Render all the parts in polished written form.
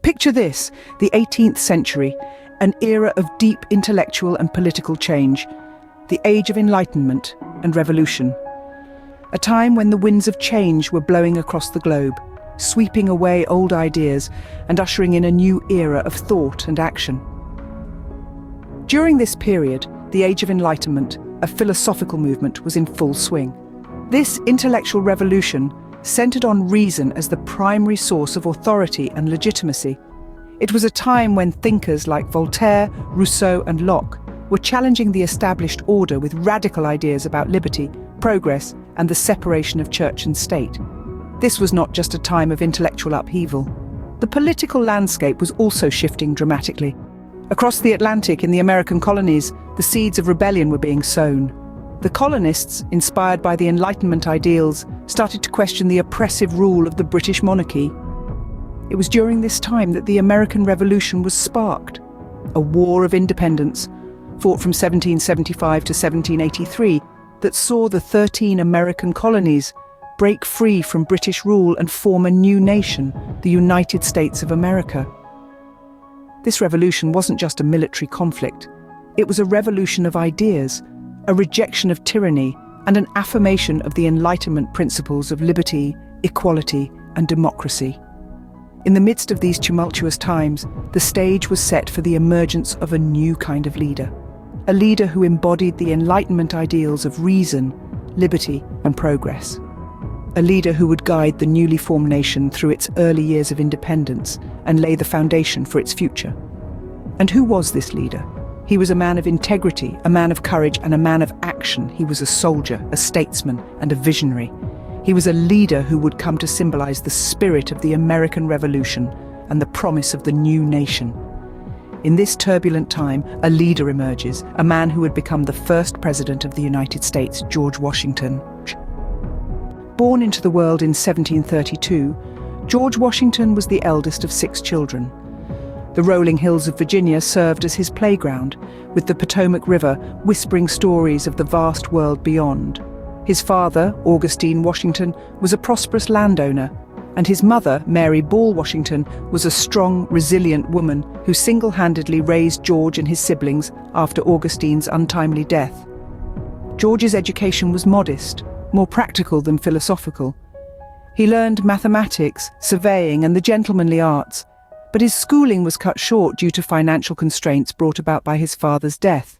Picture this, the 18th century, an era of deep intellectual and political change, the age of enlightenment and revolution. A time when the winds of change were blowing across the globe, sweeping away old ideas and ushering in a new era of thought and action. During this period, the Age of Enlightenment, a philosophical movement, was in full swing. This intellectual revolution centered on reason as the primary source of authority and legitimacy. It was a time when thinkers like Voltaire, Rousseau, and Locke were challenging the established order with radical ideas about liberty, progress, and the separation of church and state. This was not just a time of intellectual upheaval. The political landscape was also shifting dramatically. Across the Atlantic in the American colonies, the seeds of rebellion were being sown. The colonists, inspired by the Enlightenment ideals, started to question the oppressive rule of the British monarchy. It was during this time that the American Revolution was sparked, a war of independence, fought from 1775 to 1783, that saw the 13 American colonies break free from British rule and form a new nation, the United States of America. This revolution wasn't just a military conflict. It was a revolution of ideas, a rejection of tyranny, and an affirmation of the Enlightenment principles of liberty, equality, and democracy. In the midst of these tumultuous times, the stage was set for the emergence of a new kind of leader, a leader who embodied the Enlightenment ideals of reason, liberty, and progress. A leader who would guide the newly formed nation through its early years of independence and lay the foundation for its future. And who was this leader? He was a man of integrity, a man of courage, and a man of action. He was a soldier, a statesman, and a visionary. He was a leader who would come to symbolize the spirit of the American Revolution and the promise of the new nation. In this turbulent time, a leader emerges, a man who would become the first president of the United States, George Washington. Born into the world in 1732, George Washington was the eldest of 6 children. The rolling hills of Virginia served as his playground, with the Potomac River whispering stories of the vast world beyond. His father, Augustine Washington, was a prosperous landowner, and his mother, Mary Ball Washington, was a strong, resilient woman who single-handedly raised George and his siblings after Augustine's untimely death. George's education was modest, more practical than philosophical. He learned mathematics, surveying, and the gentlemanly arts, but his schooling was cut short due to financial constraints brought about by his father's death.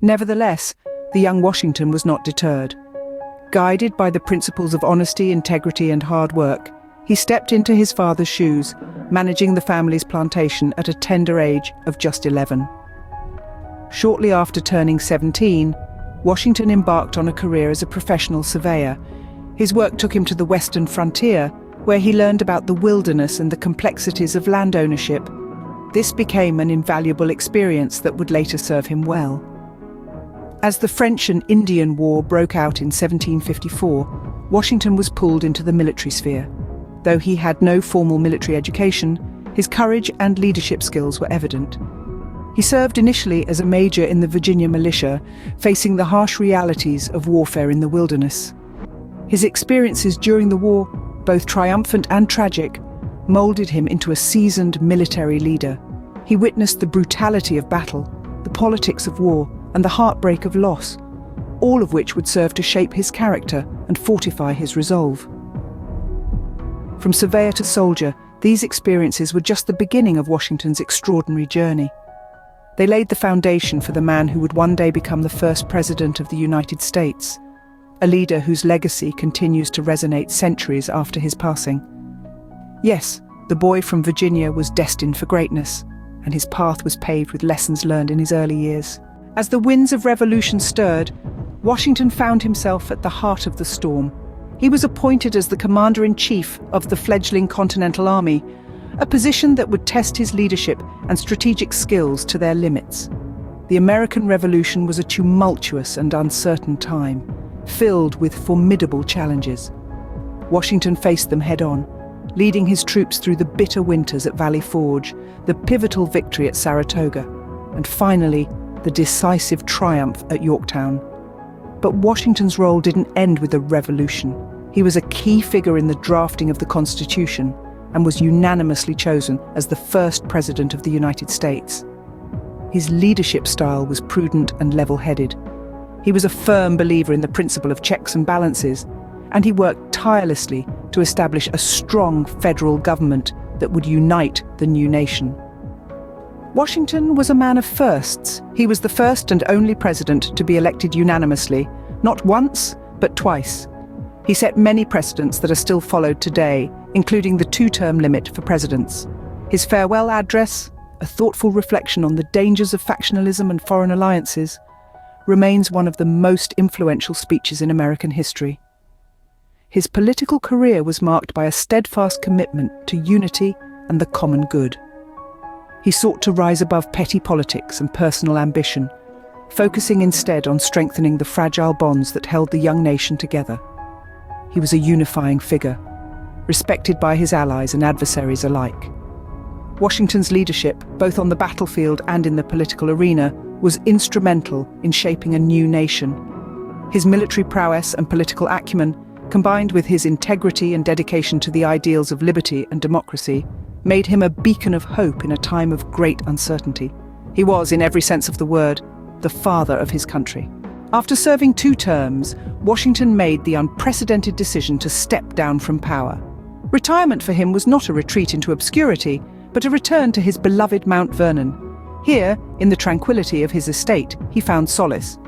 Nevertheless, the young Washington was not deterred. Guided by the principles of honesty, integrity, and hard work, he stepped into his father's shoes, managing the family's plantation at a tender age of just 11. Shortly after turning 17, Washington embarked on a career as a professional surveyor. His work took him to the western frontier, where he learned about the wilderness and the complexities of land ownership. This became an invaluable experience that would later serve him well. As the French and Indian War broke out in 1754, Washington was pulled into the military sphere. Though he had no formal military education, his courage and leadership skills were evident. He served initially as a major in the Virginia militia, facing the harsh realities of warfare in the wilderness. His experiences during the war, both triumphant and tragic, molded him into a seasoned military leader. He witnessed the brutality of battle, the politics of war, and the heartbreak of loss, all of which would serve to shape his character and fortify his resolve. From surveyor to soldier, these experiences were just the beginning of Washington's extraordinary journey. They laid the foundation for the man who would one day become the first president of the United States, a leader whose legacy continues to resonate centuries after his passing. Yes, the boy from Virginia was destined for greatness, and his path was paved with lessons learned in his early years. As the winds of revolution stirred, Washington found himself at the heart of the storm. He was appointed as the commander-in-chief of the fledgling Continental Army, a position that would test his leadership and strategic skills to their limits. The American Revolution was a tumultuous and uncertain time, filled with formidable challenges. Washington faced them head-on, leading his troops through the bitter winters at Valley Forge, the pivotal victory at Saratoga, and finally, the decisive triumph at Yorktown. But Washington's role didn't end with the revolution. He was a key figure in the drafting of the Constitution, and was unanimously chosen as the first president of the United States. His leadership style was prudent and level-headed. He was a firm believer in the principle of checks and balances, and he worked tirelessly to establish a strong federal government that would unite the new nation. Washington was a man of firsts. He was the first and only president to be elected unanimously, not once, but twice. He set many precedents that are still followed today, including the two-term limit for presidents. His farewell address, a thoughtful reflection on the dangers of factionalism and foreign alliances, remains one of the most influential speeches in American history. His political career was marked by a steadfast commitment to unity and the common good. He sought to rise above petty politics and personal ambition, focusing instead on strengthening the fragile bonds that held the young nation together. He was a unifying figure, respected by his allies and adversaries alike. Washington's leadership, both on the battlefield and in the political arena, was instrumental in shaping a new nation. His military prowess and political acumen, combined with his integrity and dedication to the ideals of liberty and democracy, made him a beacon of hope in a time of great uncertainty. He was, in every sense of the word, the father of his country. After serving 2 terms, Washington made the unprecedented decision to step down from power. Retirement for him was not a retreat into obscurity, but a return to his beloved Mount Vernon. Here, in the tranquility of his estate, he found solace.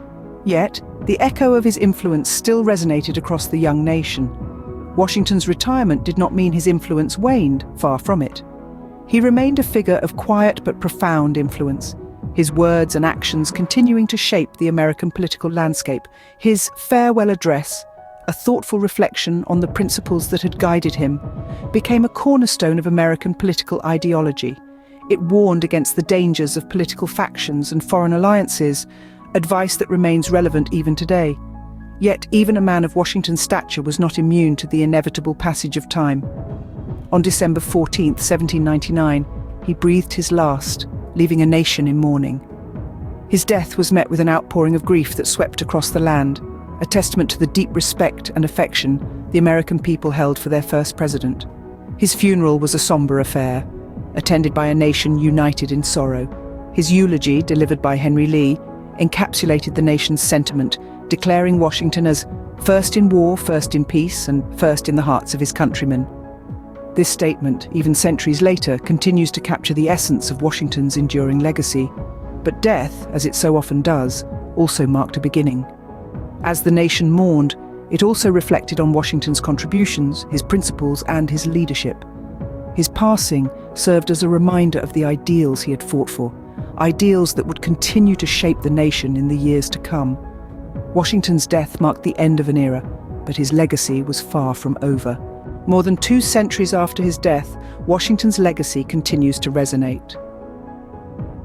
Yet, the echo of his influence still resonated across the young nation. Washington's retirement did not mean his influence waned, far from it. He remained a figure of quiet but profound influence, his words and actions continuing to shape the American political landscape. His farewell address, a thoughtful reflection on the principles that had guided him, became a cornerstone of American political ideology. It warned against the dangers of political factions and foreign alliances, advice that remains relevant even today. Yet even a man of Washington's stature was not immune to the inevitable passage of time. On December 14, 1799, he breathed his last, leaving a nation in mourning. His death was met with an outpouring of grief that swept across the land, a testament to the deep respect and affection the American people held for their first president. His funeral was a somber affair, attended by a nation united in sorrow. His eulogy, delivered by Henry Lee, encapsulated the nation's sentiment, declaring Washington as first in war, first in peace, and first in the hearts of his countrymen. This statement, even centuries later, continues to capture the essence of Washington's enduring legacy. But death, as it so often does, also marked a beginning. As the nation mourned, it also reflected on Washington's contributions, his principles, and his leadership. His passing served as a reminder of the ideals he had fought for, ideals that would continue to shape the nation in the years to come. Washington's death marked the end of an era, but his legacy was far from over. More than 2 centuries after his death, Washington's legacy continues to resonate.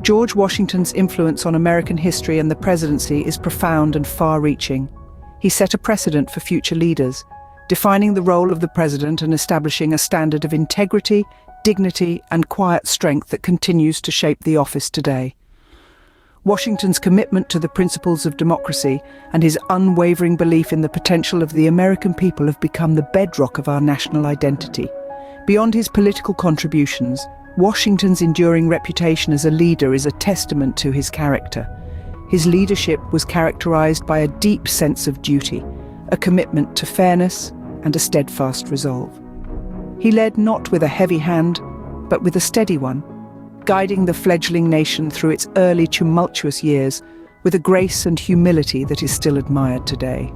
George Washington's influence on American history and the presidency is profound and far-reaching. He set a precedent for future leaders, defining the role of the president and establishing a standard of integrity, dignity, and quiet strength that continues to shape the office today. Washington's commitment to the principles of democracy and his unwavering belief in the potential of the American people have become the bedrock of our national identity. Beyond his political contributions, Washington's enduring reputation as a leader is a testament to his character. His leadership was characterized by a deep sense of duty, a commitment to fairness, and a steadfast resolve. He led not with a heavy hand, but with a steady one, guiding the fledgling nation through its early tumultuous years with a grace and humility that is still admired today.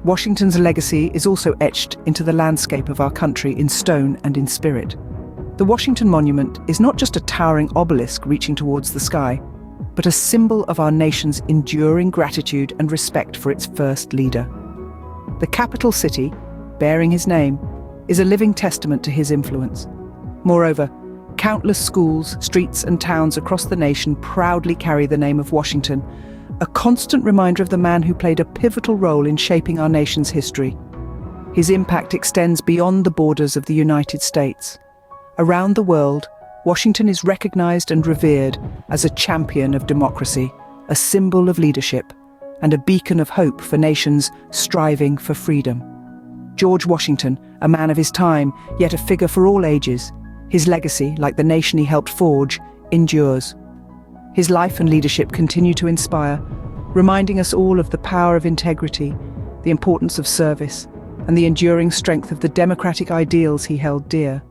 Washington's legacy is also etched into the landscape of our country in stone and in spirit. The Washington Monument is not just a towering obelisk reaching towards the sky, but a symbol of our nation's enduring gratitude and respect for its first leader. The capital city, bearing his name, is a living testament to his influence. Moreover, countless schools, streets, and towns across the nation proudly carry the name of Washington, a constant reminder of the man who played a pivotal role in shaping our nation's history. His impact extends beyond the borders of the United States. Around the world, Washington is recognized and revered as a champion of democracy, a symbol of leadership, and a beacon of hope for nations striving for freedom. George Washington, a man of his time, yet a figure for all ages. His legacy, like the nation he helped forge, endures. His life and leadership continue to inspire, reminding us all of the power of integrity, the importance of service, and the enduring strength of the democratic ideals he held dear.